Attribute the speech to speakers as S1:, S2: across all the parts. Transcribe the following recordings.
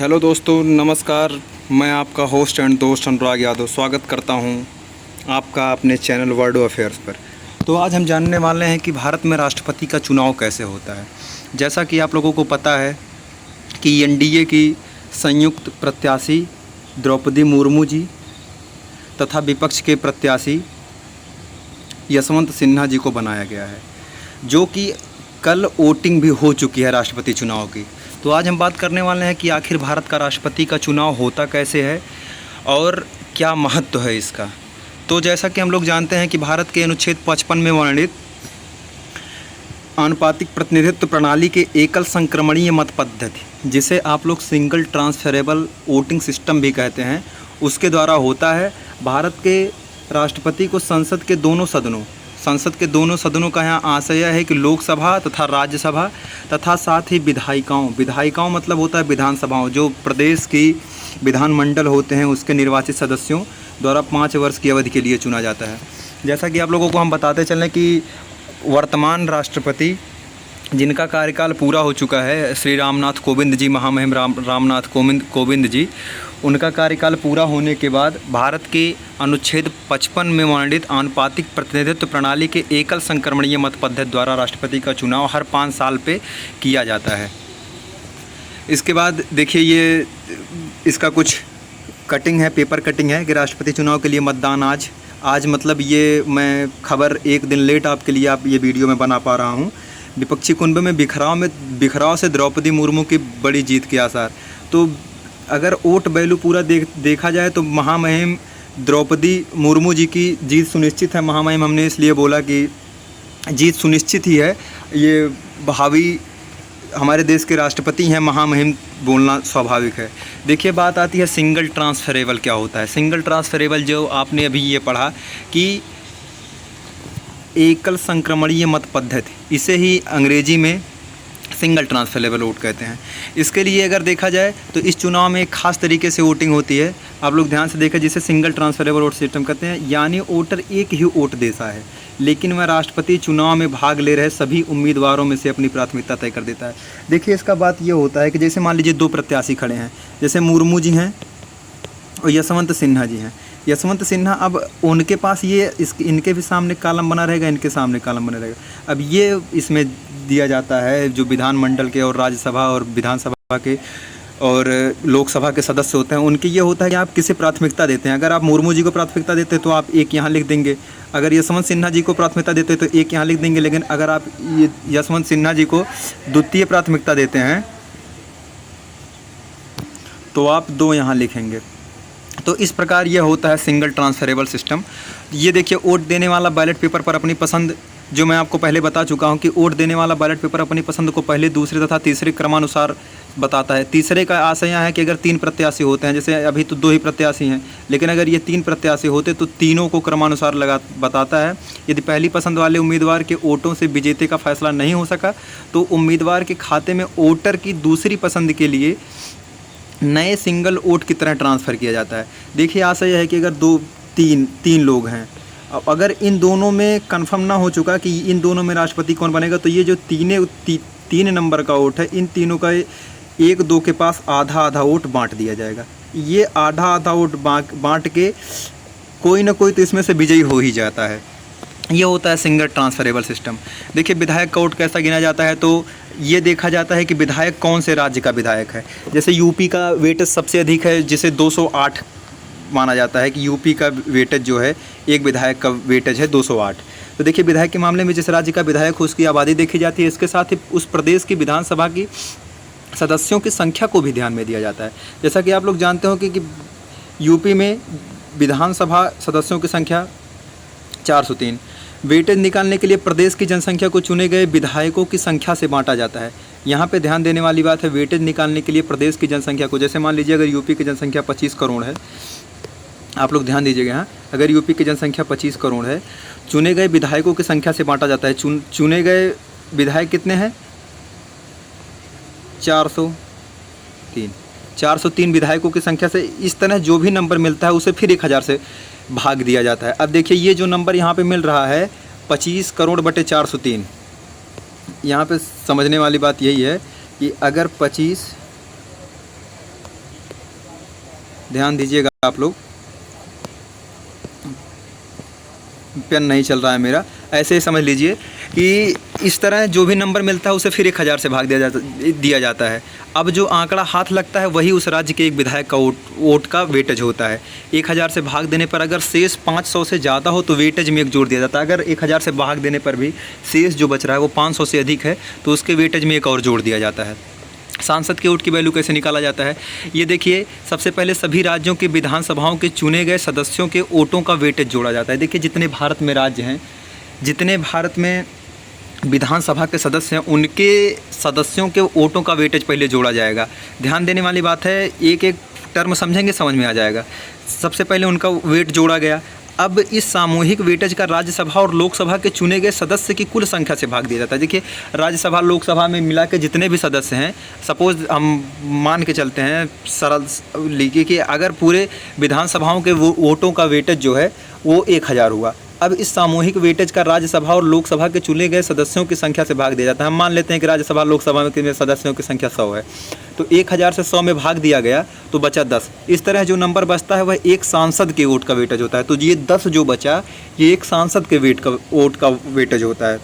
S1: Hello दोस्तों, नमस्कार। मैं आपका होस्ट एंड दोस्त अनुराग यादव स्वागत करता हूं आपका अपने चैनल वर्ल्ड अफेयर्स पर। तो आज हम जानने वाले हैं कि भारत में राष्ट्रपति का चुनाव कैसे होता है। जैसा कि आप लोगों को पता है कि एनडीए की संयुक्त प्रत्याशी द्रौपदी मुर्मू जी तथा विपक्ष के प्रत्याशी यशवंत सिन्हा जी को बनाया गया है, जो कि कल वोटिंग भी हो चुकी है राष्ट्रपति चुनाव की। तो आज हम बात करने वाले हैं कि आखिर भारत का राष्ट्रपति का चुनाव होता कैसे है और क्या महत्व है इसका। तो जैसा कि हम लोग जानते हैं कि भारत के अनुच्छेद 55 में वर्णित आनुपातिक प्रतिनिधित्व प्रणाली के एकल संक्रमणीय मत पद्धति, जिसे आप लोग सिंगल ट्रांसफरेबल वोटिंग सिस्टम भी कहते हैं, उसके द्वारा होता है। भारत के राष्ट्रपति को संसद के दोनों सदनों का यहाँ आशय है कि लोकसभा तथा राज्यसभा तथा साथ ही विधायिकाओं मतलब होता है विधानसभाओं, जो प्रदेश की विधानमंडल होते हैं उसके निर्वाचित सदस्यों द्वारा 5 वर्ष की अवधि के लिए चुना जाता है। जैसा कि आप लोगों को हम बताते चलें कि वर्तमान राष्ट्रपति जिनका कार्यकाल पूरा हो चुका है, श्री रामनाथ कोविंद जी, महामहिम रामनाथ कोविंद जी, उनका कार्यकाल पूरा होने के बाद भारत के अनुच्छेद 55 में वर्णित आनुपातिक प्रतिनिधित्व प्रणाली के एकल संक्रमणीय मत पद्धति द्वारा राष्ट्रपति का चुनाव हर 5 साल पे किया जाता है। इसके बाद देखिए, ये इसका कुछ कटिंग है, पेपर कटिंग है कि राष्ट्रपति चुनाव के लिए मतदान आज मतलब ये मैं खबर एक दिन लेट आपके लिए ये वीडियो में बना पा रहा हूँ। विपक्षी कुंभ में बिखराव से द्रौपदी मुर्मू की बड़ी जीत के आसार। तो अगर वोट वैल्यू पूरा देखा जाए तो महामहिम द्रौपदी मुर्मू जी की जीत सुनिश्चित है। महामहिम हमने इसलिए बोला कि जीत सुनिश्चित ही है, ये भावी हमारे देश के राष्ट्रपति हैं, महामहिम बोलना स्वाभाविक है। देखिए, बात आती है सिंगल ट्रांसफरेबल क्या होता है। सिंगल ट्रांसफरेबल जो आपने अभी ये पढ़ा कि एकल संक्रमणीय मत पद्धति, इसे ही अंग्रेजी में सिंगल ट्रांसफरेबल वोट कहते हैं। इसके लिए अगर देखा जाए तो इस चुनाव में एक खास तरीके से वोटिंग होती है, आप लोग ध्यान से देखें, जिसे सिंगल ट्रांसफरेबल वोट सिस्टम कहते हैं। यानी वोटर एक ही वोट देता है, लेकिन वह राष्ट्रपति चुनाव में भाग ले रहे सभी उम्मीदवारों में से अपनी प्राथमिकता तय कर देता है। देखिए, इसका बात ये होता है कि जैसे मान लीजिए 2 प्रत्याशी खड़े हैं, जैसे मुर्मू जी हैं और यशवंत सिन्हा जी हैं। यशवंत सिन्हा, अब उनके पास इनके भी सामने कॉलम बना रहेगा, इनके सामने कॉलम बना रहेगा। अब ये इसमें दिया जाता है जो विधानमंडल के और राज्यसभा और विधानसभा के और लोकसभा के सदस्य होते हैं, उनके ये होता है कि आप किसे प्राथमिकता देते हैं। अगर आप मुर्मू जी को प्राथमिकता देते हैं तो आप एक यहाँ लिख देंगे, अगर यशवंत सिन्हा जी को प्राथमिकता देते हैं तो एक यहाँ लिख देंगे। लेकिन अगर आप यशवंत सिन्हा जी को द्वितीय प्राथमिकता देते हैं तो आप 2 यहाँ लिखेंगे। तो इस प्रकार यह होता है सिंगल ट्रांसफरेबल सिस्टम। ये देखिए, वोट देने वाला बैलेट पेपर पर अपनी पसंद, जो मैं आपको पहले बता चुका हूं कि वोट देने वाला बैलेट पेपर अपनी पसंद को पहले, दूसरे तथा तीसरे क्रमानुसार बताता है। तीसरे का आशय यह है कि अगर 3 प्रत्याशी होते हैं, जैसे अभी तो 2 ही प्रत्याशी हैं, लेकिन अगर ये 3 प्रत्याशी होते तो तीनों को क्रमानुसार बताता है। यदि पहली पसंद वाले उम्मीदवार के वोटों से विजेता का फैसला नहीं हो सका तो उम्मीदवार के खाते में वोटर की दूसरी पसंद के लिए नए सिंगल वोट की तरह ट्रांसफ़र किया जाता है। देखिए, आशा यह है कि अगर 3 लोग हैं, अब अगर इन दोनों में कंफर्म ना हो चुका कि इन दोनों में राष्ट्रपति कौन बनेगा, तो ये जो 3 नंबर का वोट है, इन तीनों का 1-2 के पास आधा वोट बांट दिया जाएगा। ये आधा वोट बांट के कोई ना कोई तो इसमें से विजयी हो ही जाता है। ये होता है सिंगल ट्रांसफरेबल सिस्टम। देखिए, विधायक का वोट कैसा गिना जाता है, तो ये देखा जाता है कि विधायक कौन से राज्य का विधायक है। जैसे यूपी का वेटेज सबसे अधिक है, जिसे 208 माना जाता है कि यूपी का वेटेज जो है, एक विधायक का वेटेज है 208। तो देखिए, विधायक के मामले में जिस राज्य का विधायक हो उसकी आबादी देखी जाती है। इसके साथ ही उस प्रदेश की विधानसभा की सदस्यों की संख्या को भी ध्यान में दिया जाता है। जैसा कि आप लोग जानते हो कि यूपी में विधानसभा सदस्यों की संख्या 403। वेटेज निकालने के लिए प्रदेश की जनसंख्या को चुने गए विधायकों की संख्या से बांटा जाता है। यहाँ पे ध्यान देने वाली बात है, वेटेज निकालने के लिए प्रदेश की जनसंख्या को, जैसे मान लीजिए अगर यूपी की जनसंख्या 25 करोड़ है, आप लोग ध्यान दीजिएगा, हाँ, अगर यूपी की जनसंख्या 25 करोड़ है, चुने गए विधायकों की संख्या से बांटा जाता है। चुने गए विधायक कितने हैं? 403 विधायकों की संख्या से इस तरह जो भी नंबर मिलता है उसे फिर 1000 से भाग दिया जाता है। अब देखिए, ये जो नंबर यहाँ पे मिल रहा है 25 करोड़ बटे 403, यहाँ पे समझने वाली बात यही है कि अगर 25 ध्यान दीजिएगा आप लोग, पेन नहीं चल रहा है मेरा, ऐसे ही समझ लीजिए कि इस तरह जो भी नंबर मिलता है उसे फिर 1000 से भाग दिया जाता है। अब जो आंकड़ा हाथ लगता है वही उस राज्य के एक विधायक का वोट का वेटेज होता है। 1000 से भाग देने पर अगर शेष 500 से ज़्यादा हो तो वेटेज में एक जोड़ दिया जाता है। अगर 1000 से भाग देने पर भी शेष जो बच रहा है वो 500 से अधिक है तो उसके वेटेज में एक और जोड़ दिया जाता है। सांसद के वोट की वैल्यू कैसे निकाला जाता है, ये देखिए, सबसे पहले सभी राज्यों के विधानसभाओं के चुने गए सदस्यों के वोटों का वेटेज जोड़ा जाता है। देखिए, जितने भारत में राज्य हैं, जितने भारत में विधानसभा के सदस्य हैं, उनके सदस्यों के वोटों का वेटेज पहले जोड़ा जाएगा। ध्यान देने वाली बात है, एक एक टर्म समझेंगे समझ में आ जाएगा। सबसे पहले उनका वेट जोड़ा गया। अब इस सामूहिक वेटेज का राज्यसभा और लोकसभा के चुने गए सदस्य की कुल संख्या से भाग दिया जाता है। देखिए, राज्यसभा लोकसभा में मिला के जितने भी सदस्य हैं, सपोज हम मान के चलते हैं सरल लिखिए कि अगर पूरे विधानसभाओं के वोटों का वेटेज जो है वो 1000 हुआ। अब इस सामूहिक वेटेज का राज्यसभा और लोकसभा के चुने गए सदस्यों की संख्या से भाग दिया जाता है। हम मान लेते हैं कि राज्यसभा लोकसभा में सदस्यों की संख्या 100 है, तो 1000 से 100 में भाग दिया गया तो बचा 10। इस तरह जो नंबर बचता है वह एक सांसद के वोट का वेटेज होता है। तो ये 10 जो बचा ये एक सांसद के वोट का वेटेज होता है।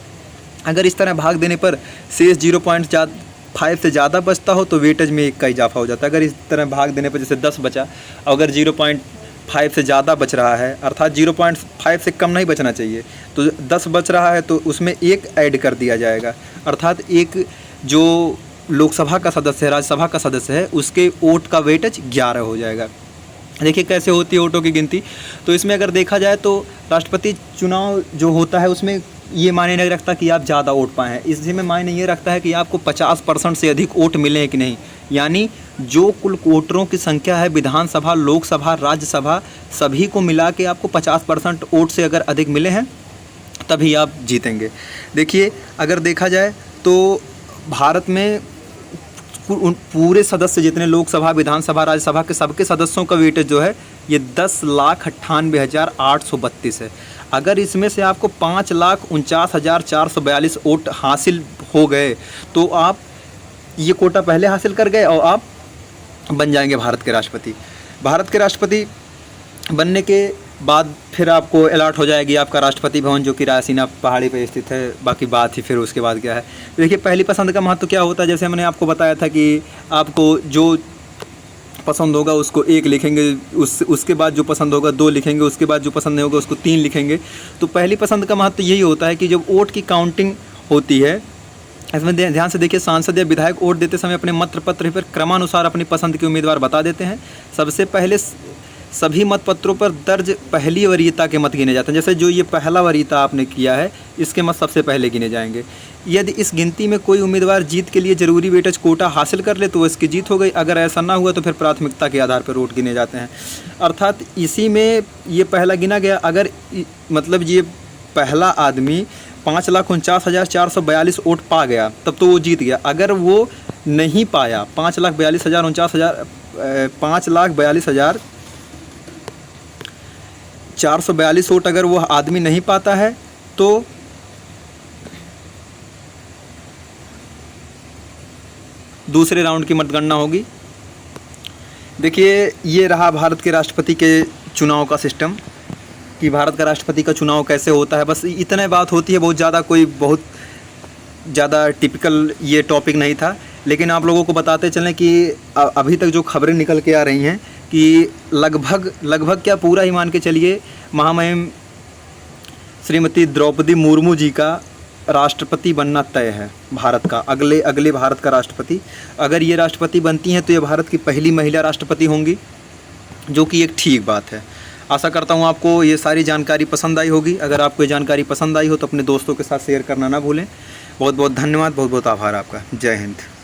S1: अगर इस तरह भाग देने पर शेष 0.5 से ज़्यादा बचता हो तो वेटेज में 1 का इजाफा हो जाता है। अगर इस तरह भाग देने पर जैसे 10 बचा, अगर 0.5 से ज़्यादा बच रहा है, अर्थात 0.5 से कम नहीं बचना चाहिए, तो 10 बच रहा है तो उसमें 1 ऐड कर दिया जाएगा, अर्थात एक जो लोकसभा का सदस्य है, राज्यसभा का सदस्य है, उसके वोट का वेटेज 11 हो जाएगा। देखिए कैसे होती है वोटों की गिनती। तो इसमें अगर देखा जाए तो राष्ट्रपति चुनाव जो होता है उसमें ये मायने नहीं रखता कि आप ज़्यादा वोट पाए हैं, इसमें मायने ये रखता है कि आपको 50% से अधिक वोट मिले हैं कि नहीं। यानी जो कुल वोटरों की संख्या है विधानसभा, लोकसभा, राज्यसभा सभी को मिला के आपको 50% वोट से अगर अधिक मिले हैं तभी आप जीतेंगे। देखिए, अगर देखा जाए तो भारत में पूरे सदस्य जितने लोकसभा, विधानसभा, राज्यसभा के सबके सदस्यों का वेटेज जो है ये 10,98,832 है। अगर इसमें से आपको 5,49,442 वोट हासिल हो गए तो आप ये कोटा पहले हासिल कर गए और आप बन जाएंगे भारत के राष्ट्रपति। भारत के राष्ट्रपति बनने के बाद फिर आपको अलॉट हो जाएगी आपका राष्ट्रपति भवन, जो कि रायसीना पहाड़ी पर स्थित है। बाकी बात ही फिर उसके बाद क्या है। देखिए, पहली पसंद का महत्व क्या होता है, जैसे मैंने आपको बताया था कि आपको जो पसंद होगा उसको 1 लिखेंगे, उसके बाद जो पसंद होगा 2 लिखेंगे, उसके बाद जो पसंद नहीं होगा उसको 3 लिखेंगे। तो पहली पसंद का महत्व यही होता है कि जब वोट की काउंटिंग होती है, इसमें ध्यान से देखिए, सांसद या विधायक वोट देते समय अपने मत पत्र पर क्रमानुसार अपनी पसंद के उम्मीदवार बता देते हैं। सबसे पहले सभी मतपत्रों पर दर्ज पहली वरीयता के मत गिने जाते हैं। जैसे जो ये पहला वरीयता आपने किया है इसके मत सबसे पहले गिने जाएंगे। यदि इस गिनती में कोई उम्मीदवार जीत के लिए जरूरी वेटेज कोटा हासिल कर ले तो वो इसकी जीत हो गई। अगर ऐसा ना हुआ तो फिर प्राथमिकता के आधार पर वोट गिने जाते हैं। अर्थात इसी में ये पहला गिना गया। अगर मतलब ये पहला आदमी 5,49,442 वोट पा गया तब तो वो जीत गया। अगर वो नहीं पाया 5,42,442 वोट अगर वो आदमी नहीं पाता है तो दूसरे राउंड की मतगणना होगी। देखिए, ये रहा भारत के राष्ट्रपति के चुनाव का सिस्टम कि भारत का राष्ट्रपति का चुनाव कैसे होता है। बस इतने बात होती है, बहुत ज़्यादा टिपिकल ये टॉपिक नहीं था, लेकिन आप लोगों को बताते चलें कि अभी तक जो खबरें निकल के आ रही हैं कि लगभग क्या पूरा ही मान के चलिए महामहिम श्रीमती द्रौपदी मुर्मू जी का राष्ट्रपति बनना तय है भारत का, अगले भारत का राष्ट्रपति। अगर ये राष्ट्रपति बनती हैं तो ये भारत की पहली महिला राष्ट्रपति होंगी, जो कि एक ठीक बात है। आशा करता हूँ आपको ये सारी जानकारी पसंद आई होगी। अगर आपको ये जानकारी पसंद आई हो तो अपने दोस्तों के साथ शेयर करना ना भूलें। बहुत बहुत धन्यवाद, बहुत बहुत आभार आपका। जय हिंद।